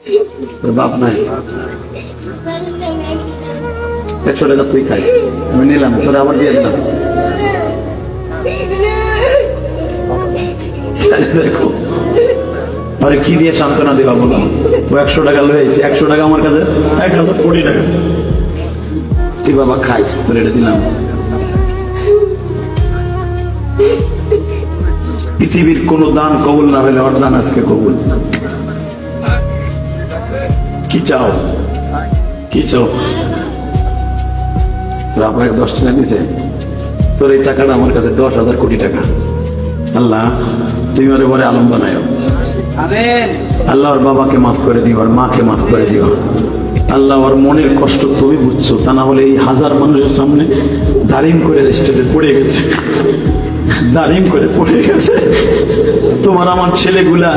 তোর বাপ নাই, 100 টাকা তুই খাই, আমি নিলাম, তোরা আবার দিয়ে দিলাম। দেখো আরে কি দিয়ে সান্ত্বনা দিবা বলো? ও 100 টাকা লয়েছি, 100 টাকা আমার কাছে 1000 কোটি টাকা। তুই বাবা খাইস, তোর এটা দিলাম। পৃথিবীর কোন দান কবুল না হলে ওর দান আজকে কবুল। কি চাও, কি চাও? তোর আপনাকে 10 টাকা দিছে, তোর এই টাকাটা আমার কাছে 10,000 কোটি টাকা। আল্লাহ তুমি ওরে বলে আলম বানায়, আল্লাহ ওর বাবাকে মাফ করে দিও, আর মাকে মাফ করে দিও। আল্লাহ ওর মনের কষ্ট তুমি বুঝছো, তা না হলে এই 1000 মানুষের সামনে দাঁড়িম করে স্টেজে পড়ে গেছে, দাঁড়িম করে পড়ে গেছে। তোমার আমার ছেলেগুলা